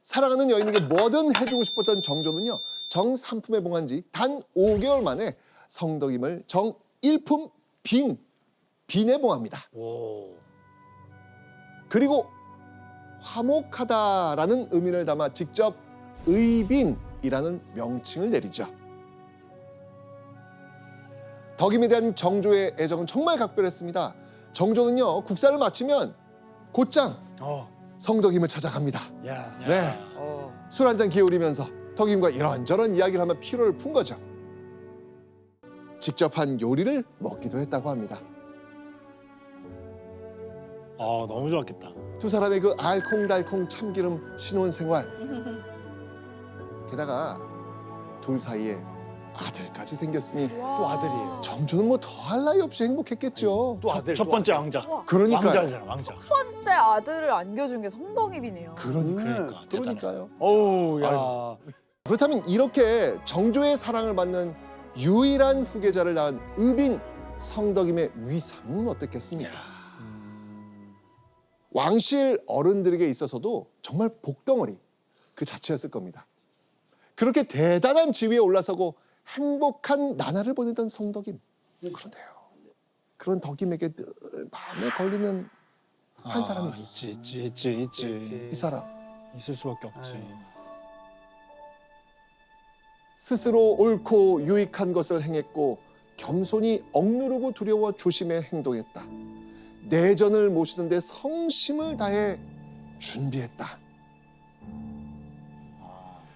사랑하는 여인에게 뭐든 해주고 싶었던 정조는요. 정삼품에 봉한 지 단 5개월 만에 성덕임을 정일품 빈에 봉합니다. 오. 그리고 화목하다라는 의미를 담아 직접 의빈이라는 명칭을 내리죠. 덕임에 대한 정조의 애정은 정말 각별했습니다. 정조는요, 국사를 마치면 곧장 성덕임을 찾아갑니다. 야. 네. 술 한 잔 기울이면서 덕임과 이런저런 이야기를 하며 피로를 푼 거죠. 직접 한 요리를 먹기도 했다고 합니다. 너무 좋았겠다. 두 사람의 그 알콩달콩 참기름 신혼생활. 게다가 둘 사이에 아들까지 생겼으니 또 아들이에요. 정조는 뭐 더할 나위 없이 행복했겠죠. 또 아들. 첫 번째 왕자. 그러니까요. 왕자잖아, 왕자. 번째 아들을 안겨준 게 성덕입이네요. 그러니까. 그러니까요. 어우, 야. 그렇다면 이렇게 정조의 사랑을 받는 유일한 후계자를 낳은 의빈 성덕임의 위상은 어떻겠습니까? 왕실 어른들에게 있어서도 정말 복덩어리 그 자체였을 겁니다. 그렇게 대단한 지위에 올라서고 행복한 나날을 보내던 성덕임. 그런데요. 그런 덕임에게 늘 마음에 걸리는 한 사람이 있었어요. 있지. 이 사람. 있을 수밖에 없지. 스스로 옳고 유익한 것을 행했고 겸손히 억누르고 두려워 조심해 행동했다. 내전을 모시는데 성심을 다해 준비했다.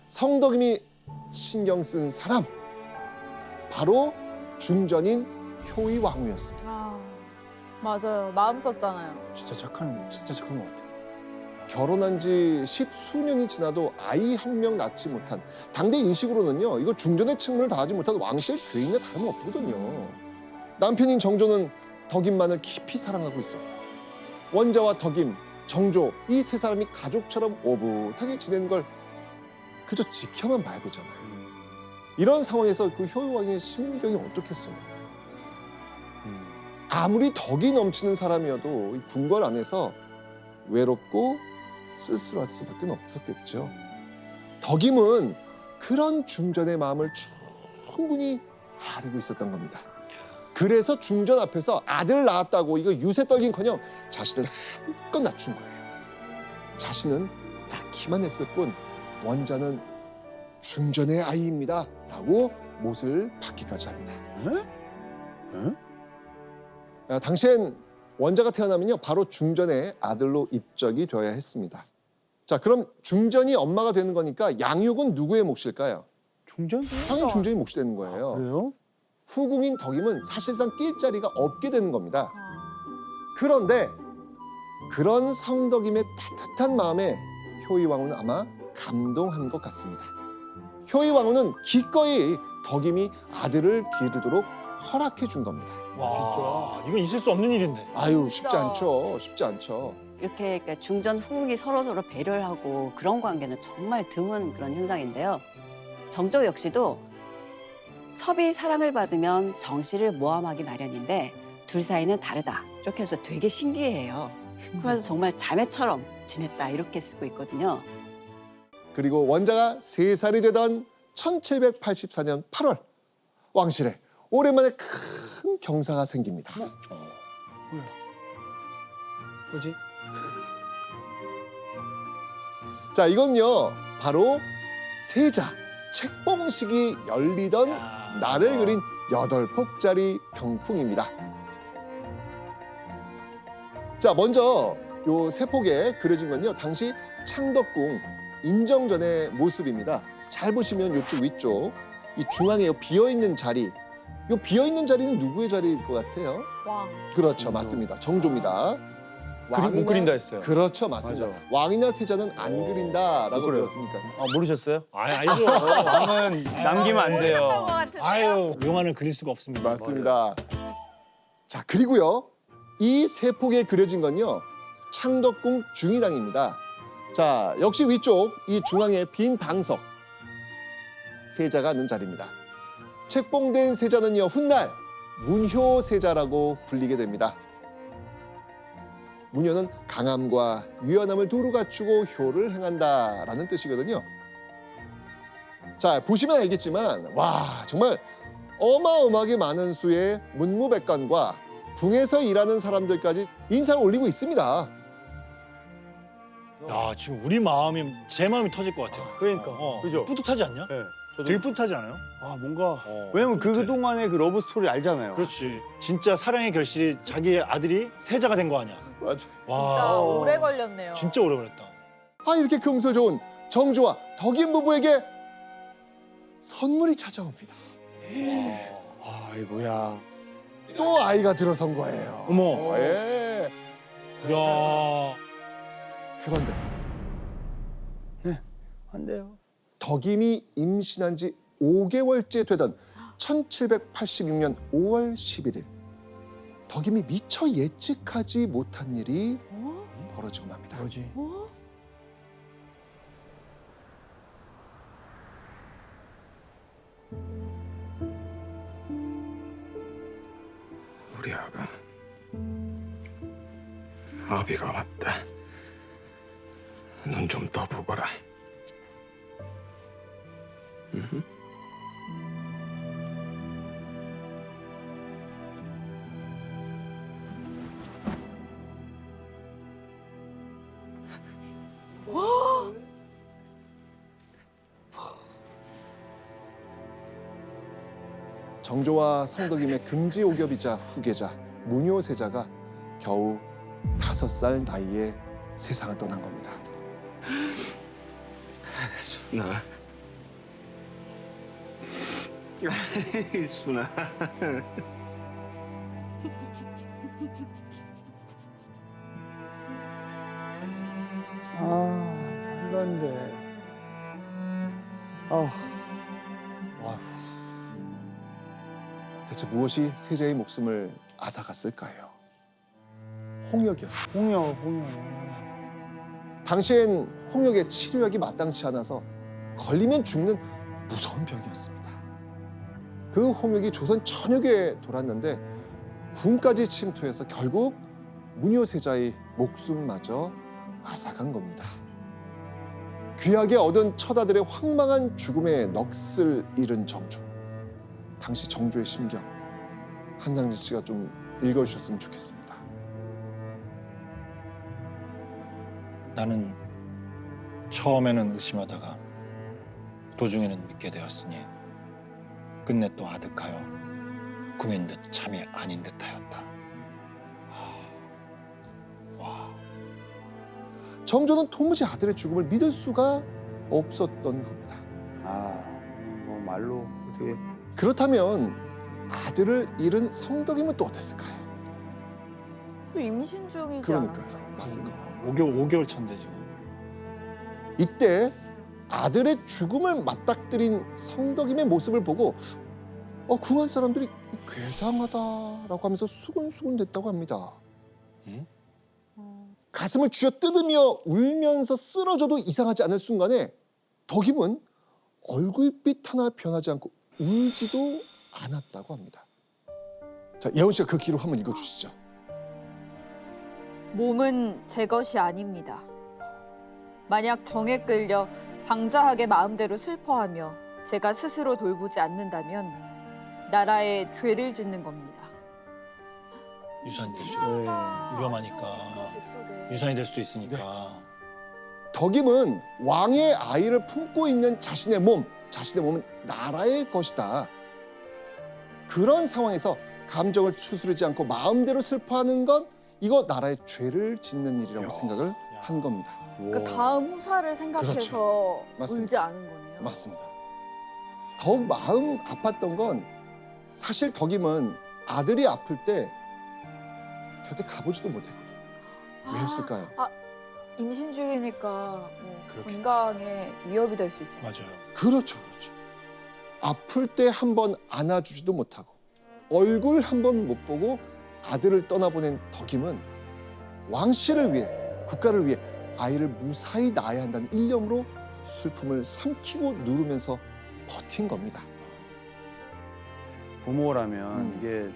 성덕임이 신경 쓴 사람 바로 중전인 효의왕후였습니다. 맞아요. 마음 썼잖아요. 진짜 착한 것 같아. 결혼한 지 10수년이 지나도 아이 한 명 낳지 못한 당대 인식으로는요. 이거 중전의 측문을 다하지 못한 왕실 죄인과 다름없거든요. 남편인 정조는 덕임만을 깊이 사랑하고 있었고 원자와 덕임, 정조 이 세 사람이 가족처럼 오붓하게 지내는 걸 그저 지켜만 봐야 되잖아요. 이런 상황에서 그 효의왕의 심경이 어떻겠어요? 아무리 덕이 넘치는 사람이어도 이 궁궐 안에서 외롭고 쓸쓸할 수밖에 없었겠죠. 덕임은 그런 중전의 마음을 충분히 아리고 있었던 겁니다. 그래서 중전 앞에서 아들 낳았다고 이거 유세 떨긴커녕 자신을 한껏 낮춘 거예요. 자신은 낳기만 했을 뿐 원자는 중전의 아이입니다 라고 못을 받기까지 합니다. 당시엔 원자가 태어나면요 바로 중전의 아들로 입적이 되어야 했습니다. 자, 그럼 중전이 엄마가 되는 거니까 양육은 누구의 몫일까요? 중전? 당연히 중전이 몫이 되는 거예요. 그래요? 후궁인 덕임은 사실상 낄 자리가 없게 되는 겁니다. 그런데 그런 성덕임의 따뜻한 마음에 효의왕후는 아마 감동한 것 같습니다. 효의왕후는 기꺼이 덕임이 아들을 기르도록 허락해 준 겁니다. 와, 진짜. 이건 있을 수 없는 일인데. 아유, 쉽지 진짜. 않죠. 쉽지 않죠. 이렇게 그러니까 중전 후궁이 서로서로 배려를 하고 그런 관계는 정말 드문 그런 현상인데요. 정조 역시도 첩이 사랑을 받으면 정씨를 모함하기 마련인데 둘 사이는 다르다. 이렇게 해서 되게 신기해요. 그래서 정말 자매처럼 지냈다 이렇게 쓰고 있거든요. 그리고 원자가 3살이 되던 1784년 8월 왕실에 오랜만에 큰 경사가 생깁니다. 뭐지? 자, 이건요 바로 세자 책봉식이 열리던 날을 그린 8폭짜리 병풍입니다. 자, 먼저 요 세폭에 그려진 건요 당시 창덕궁 인정전의 모습입니다. 잘 보시면 이쪽 위쪽 이 중앙에 요 비어있는 자리, 요 비어있는 자리는 누구의 자리일 것 같아요? 왕. 그렇죠, 맞습니다. 정조입니다. 못 그린다 했어요. 그렇죠, 맞습니다. 맞아. 왕이나 세자는 안 그린다라고 그래요. 배웠으니까. 모르셨어요? 알죠. 왕은 남기면 안 돼요. 아유, 용안을 그릴 수가 없습니다. 맞습니다. 자, 그리고요 이 세폭에 그려진 건요 창덕궁 중의당입니다. 자, 역시 위쪽 이 중앙에 빈 방석 세자가 앉는 자리입니다. 책봉된 세자는요 훗날 문효세자라고 불리게 됩니다. 무녀는 강함과 유연함을 두루 갖추고 효를 행한다라는 뜻이거든요. 자, 보시면 알겠지만 와, 정말 어마어마하게 많은 수의 문무백관과 궁에서 일하는 사람들까지 인사를 올리고 있습니다. 야, 지금 우리 마음이 제 마음이 터질 것 같아요. 그러니까. 그죠? 뿌듯하지 않냐? 네. 저도 되게 뿌듯하지 않아요? 아 뭔가 어, 왜냐면 뿌듯해. 그동안의 그 러브 스토리 알잖아요. 그렇지. 진짜 사랑의 결실이 자기 아들이 세자가 된 거 아니야? 맞아. 진짜 오래 걸렸네요. 진짜 오래 걸렸다. 아, 이렇게 금슬 좋은 정조와 덕인 부부에게 선물이 찾아옵니다. 아이고야. 또 아이가 들어선 거예요. 어머. 예. 야. 그런데 안 돼요. 덕임이 임신한 지 5개월째 되던 1786년 5월 11일 덕임이 미처 예측하지 못한 일이 벌어지고 맙니다. 뭐지? 우리 아가 아비가 왔다. 눈 좀 떠보거라. 정조와 성덕임의 금지오겹이자 후계자 문효세자가 겨우 5살 나이에 세상을 떠난 겁니다. 순아. 순아. 말도 안 돼. 아, 대체 무엇이 세자의 목숨을 앗아갔을까요? 홍역이었습니다. 홍역. 당시엔 홍역의 치료약이 마땅치 않아서 걸리면 죽는 무서운 병이었습니다. 그 홍역이 조선 전역에 돌았는데 군까지 침투해서 결국 문효세자의 목숨마저 앗아간 겁니다. 귀하게 얻은 처다들의 황망한 죽음에 넋을 잃은 정조. 당시 정조의 심경, 한상진 씨가 좀 읽어주셨으면 좋겠습니다. 나는 처음에는 의심하다가 도중에는 믿게 되었으니 끝내 또 아득하여 꿈인 듯 참이 아닌 듯하였다. 정조는 도무지 아들의 죽음을 믿을 수가 없었던 겁니다. 뭐 말로 어떻게? 그렇다면 아들을 잃은 성덕임은 또 어땠을까요? 또 임신 중이지 그러니까요. 않았어요? 맞습니다. 5개월 차인데 지금. 이때 아들의 죽음을 맞닥뜨린 성덕임의 모습을 보고 궁한 사람들이 괴상하다라고 하면서 수군수군 됐다고 합니다. 가슴을 쥐어뜯으며 울면서 쓰러져도 이상하지 않을 순간에 덕임은 얼굴빛 하나 변하지 않고 울지도 않았다고 합니다. 자, 예원 씨가 그 기록 한번 읽어주시죠. 몸은 제 것이 아닙니다. 만약 정에 끌려 방자하게 마음대로 슬퍼하며 제가 스스로 돌보지 않는다면 나라에 죄를 짓는 겁니다. 유산이 될 수 네. 위험하니까. 유산이 될 수도 있으니까. 덕임은 왕의 아이를 품고 있는 자신의 몸은 나라의 것이다. 그런 상황에서 감정을 추스르지 않고 마음대로 슬퍼하는 건 이거 나라의 죄를 짓는 일이라고 생각을 한 겁니다. 그 다음 후사를 생각해서 그렇죠. 맞습니다. 울지 않은 거네요. 맞습니다. 더욱 마음 아팠던 건 사실 덕임은 아들이 아플 때 곁에 가보지도 못했거든요. 왜였을까요? 임신 중이니까 뭐 그렇게. 건강에 위협이 될 수 있잖아요. 맞아요. 그렇죠. 아플 때 한 번 안아주지도 못하고 얼굴 한 번 못 보고 아들을 떠나보낸 덕임은 왕실을 위해, 국가를 위해 아이를 무사히 낳아야 한다는 일념으로 슬픔을 삼키고 누르면서 버틴 겁니다. 부모라면 이게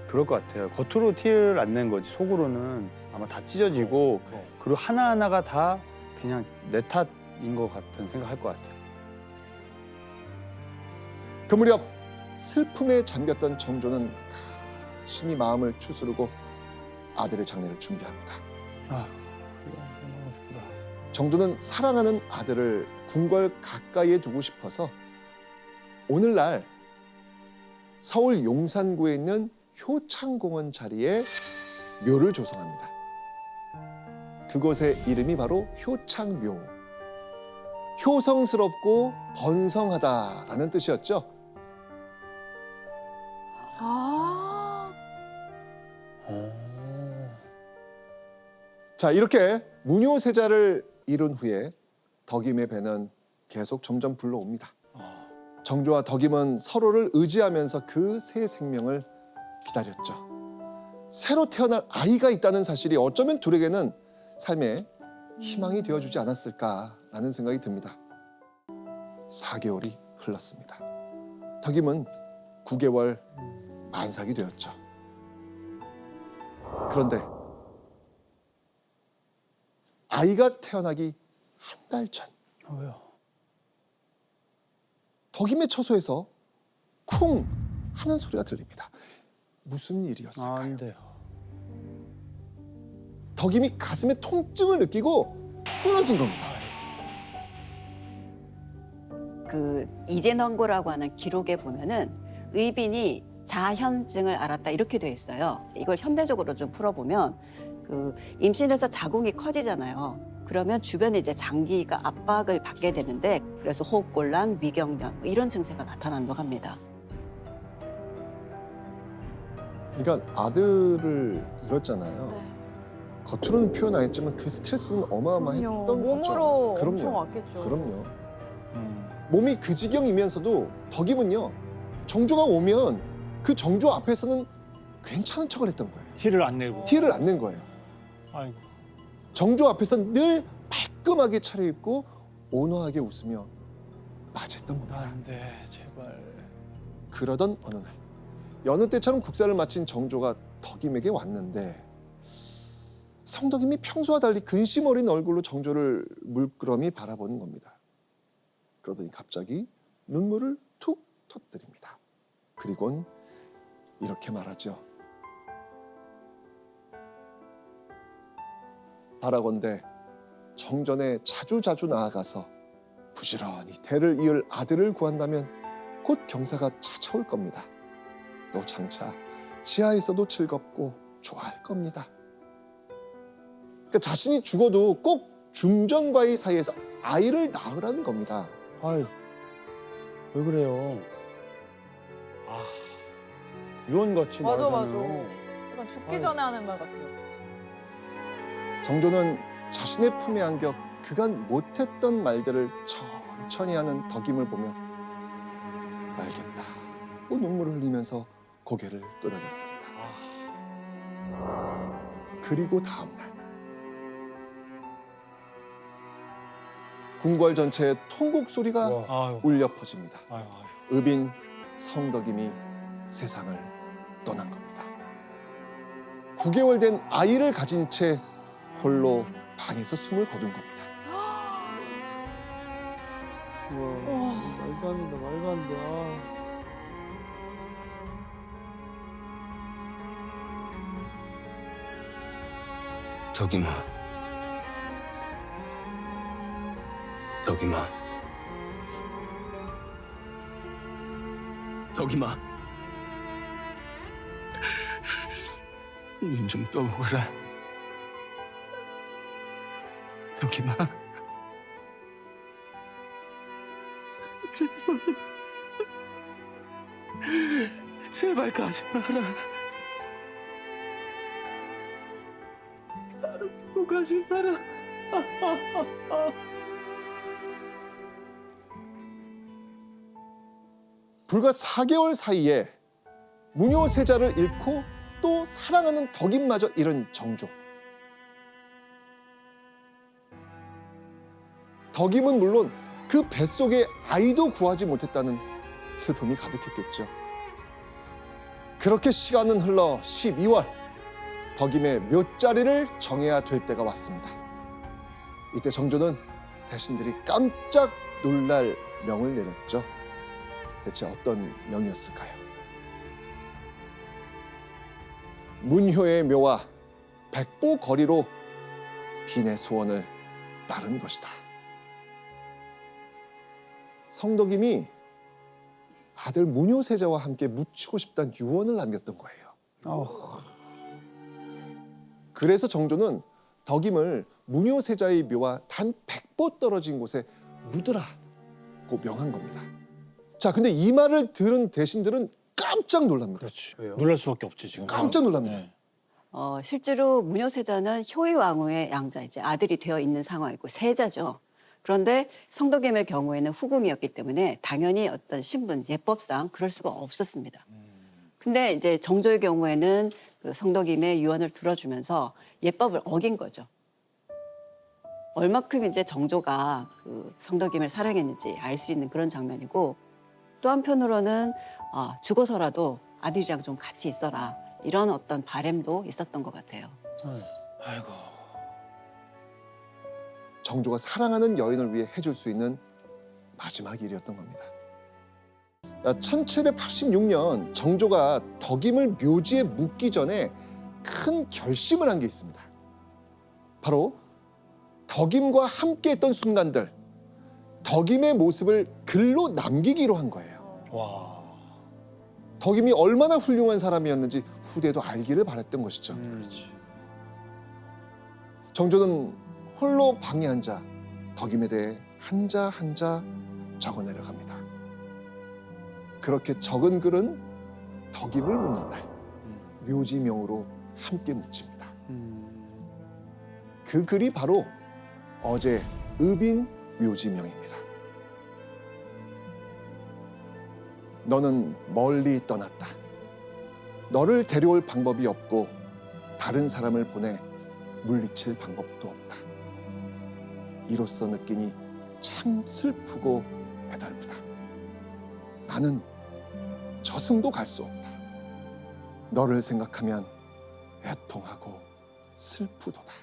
그럴 것 같아요. 겉으로 티를 안 낸 거지 속으로는 아마 다 찢어지고 그리고 하나하나가 다 그냥 내 탓인 것 같은 생각할 것 같아요. 그 무렵 슬픔에 잠겼던 정조는 신이 마음을 추스르고 아들의 장례를 준비합니다. 아, 이거 너무 슬프다. 정조는 사랑하는 아들을 궁궐 가까이에 두고 싶어서 오늘날 서울 용산구에 있는 효창공원 자리에 묘를 조성합니다. 그곳의 이름이 바로 효창묘. 효성스럽고 번성하다라는 뜻이었죠. 아, 자, 이렇게 무뇨세자를 이룬 후에 덕임의 배는 계속 점점 불러옵니다. 정조와 덕임은 서로를 의지하면서 그 새 생명을 기다렸죠. 새로 태어날 아이가 있다는 사실이 어쩌면 둘에게는 삶의 희망이 되어주지 않았을까라는 생각이 듭니다. 4개월이 흘렀습니다. 덕임은 9개월 만삭이 되었죠. 그런데 아이가 태어나기 한 달 전 왜요? 덕임의 처소에서 쿵 하는 소리가 들립니다. 무슨 아, 일이었을까요? 안 돼요. 덕임이 가슴에 통증을 느끼고 쓰러진 겁니다. 그 이젠원고라고 하는 기록에 보면은 의빈이 자현증을 앓았다 이렇게 돼 있어요. 이걸 현대적으로 좀 풀어보면 그 임신해서 자궁이 커지잖아요. 그러면 주변에 이제 장기가 압박을 받게 되는데 그래서 호흡곤란, 위경련 이런 증세가 나타난다고 합니다. 그러니까 아들을 잃었잖아요. 네. 겉으로는 표현 안 했지만 그 스트레스는 어마어마했던 거죠. 몸으로 그럼요. 엄청 왔겠죠. 그럼요. 몸이 그 지경이면서도 덕임은요. 정조가 오면 그 정조 앞에서는 괜찮은 척을 했던 거예요. 티를 안 내고. 티를 안 낸 거예요. 아이고. 정조 앞에서는 늘 말끔하게 차려입고 온화하게 웃으며 맞이했던 겁니다. 안 돼, 제발. 그러던 어느 날 여느 때처럼 국사를 마친 정조가 덕임에게 왔는데 성덕임이 평소와 달리 근심 어린 얼굴로 정조를 물끄러미 바라보는 겁니다. 그러더니 갑자기 눈물을 툭 터뜨립니다. 그리곤 이렇게 말하죠. 바라건대 정전에 자주자주 나아가서 부지런히 대를 이을 아들을 구한다면 곧 경사가 찾아올 겁니다. 또 장차 지하에서도 즐겁고 좋아할 겁니다. 그러니까 자신이 죽어도 꼭 중전과의 사이에서 아이를 낳으라는 겁니다. 아유, 왜 그래요? 아, 유언같이 맞아, 말하잖아요. 맞아. 약간 죽기 아유. 전에 하는 말 같아요. 정조는 자신의 품에 안겨 그간 못했던 말들을 천천히 하는 덕임을 보며 알겠다 고 눈물을 흘리면서 고개를 끄덕였습니다. 그리고 다음 날 궁궐 전체에 통곡 소리가 와. 아유. 울려 퍼집니다. 아유. 의빈 성덕임이 세상을 떠난 겁니다. 9개월 된 아이를 가진 채 홀로 방에서 숨을 거둔 겁니다. 와, 말도 안 된다, 말도 안 돼. 아. 덕임아. 덕임아. 덕임아. 눈 좀 떠보거라. 덕임아. 제발 가지 마라. 나를 두고 가지 마라. 불과 4개월 사이에 무뇨세자를 잃고 또 사랑하는 덕임마저 잃은 정조. 덕임은 물론 그 뱃속에 아이도 구하지 못했다는 슬픔이 가득했겠죠. 그렇게 시간은 흘러 12월 덕임의 묘자리를 정해야 될 때가 왔습니다. 이때 정조는 대신들이 깜짝 놀랄 명을 내렸죠. 대체 어떤 명이었을까요? 문효의 묘와 백보 거리로 빈의 소원을 따른 것이다. 성덕임이 아들 문효세자와 함께 묻히고 싶다는 유언을 남겼던 거예요. 그래서 정조는 덕임을 문효세자의 묘와 단 100보 떨어진 곳에 묻으라고 명한 겁니다. 자, 근데 이 말을 들은 대신들은 깜짝 놀랍니다. 그렇지. 왜요? 놀랄 수밖에 없지 지금. 깜짝 놀랍니다. 네. 실제로 문효세자는 효의 왕후의 양자, 이제 아들이 되어 있는 상황이고 세자죠. 그런데 성덕임의 경우에는 후궁이었기 때문에 당연히 어떤 신분, 예법상 그럴 수가 없었습니다. 근데 이제 정조의 경우에는 그 성덕임의 유언을 들어주면서 예법을 어긴 거죠. 얼마큼 이제 정조가 그 성덕임을 사랑했는지 알 수 있는 그런 장면이고, 또 한편으로는 죽어서라도 아들이랑 좀 같이 있어라, 이런 어떤 바램도 있었던 것 같아요. 아이고. 정조가 사랑하는 여인을 위해 해줄 수 있는 마지막 일이었던 겁니다. 1786년 정조가 덕임을 묘지에 묻기 전에 큰 결심을 한 게 있습니다. 바로 덕임과 함께했던 순간들, 덕임의 모습을 글로 남기기로 한 거예요. 와. 덕임이 얼마나 훌륭한 사람이었는지 후대도 알기를 바랬던 것이죠. 그렇지. 정조는 홀로 방에 앉아 덕임에 대해 한자 한자 적어내려갑니다. 그렇게 적은 글은 덕임을 묻는 날 묘지명으로 함께 묻힙니다. 그 글이 바로 어제 의빈 묘지명입니다. 너는 멀리 떠났다. 너를 데려올 방법이 없고 다른 사람을 보내 물리칠 방법도 없다. 이로써 느끼니 참 슬프고 애달프다. 나는 저승도 갈 수 없다. 너를 생각하면 애통하고 슬프도다.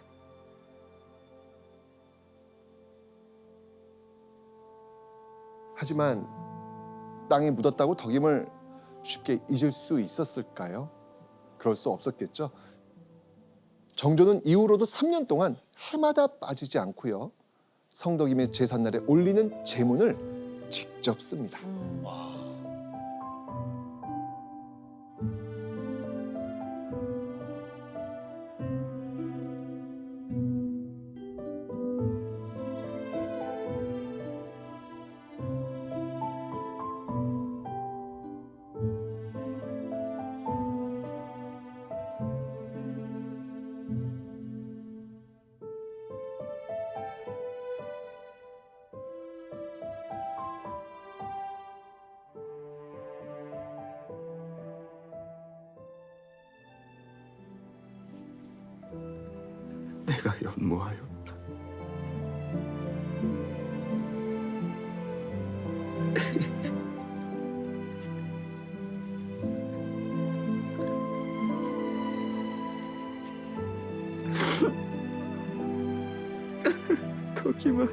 하지만 땅에 묻었다고 덕임을 쉽게 잊을 수 있었을까요? 그럴 수 없었겠죠. 정조는 이후로도 3년 동안 해마다 빠지지 않고요, 성덕임의 제삿날에 올리는 제문을 직접 씁니다. 내가 연모하였다. 덕임아,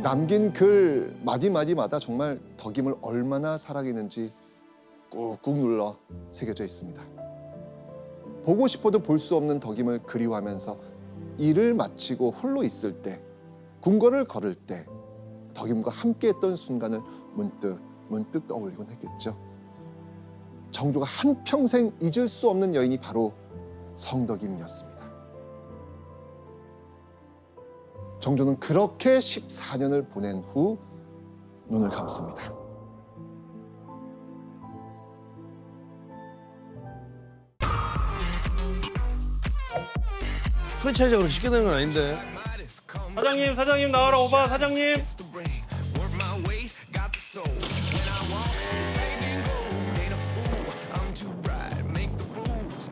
남긴 글 마디마디마다 정말 덕임을 얼마나 사랑했는지 꾹꾹 눌러 새겨져 있습니다. 보고 싶어도 볼 수 없는 덕임을 그리워하면서 일을 마치고 홀로 있을 때, 궁궐을 걸을 때 덕임과 함께했던 순간을 문득 떠올리곤 했겠죠. 정조가 한평생 잊을 수 없는 여인이 바로 성덕임이었습니다. 정조는 그렇게 14년을 보낸 후 눈을 감습니다. 프랜차이즈가 그렇게 쉽게 되는 건 아닌데. 사장님 나와라 오바 사장님.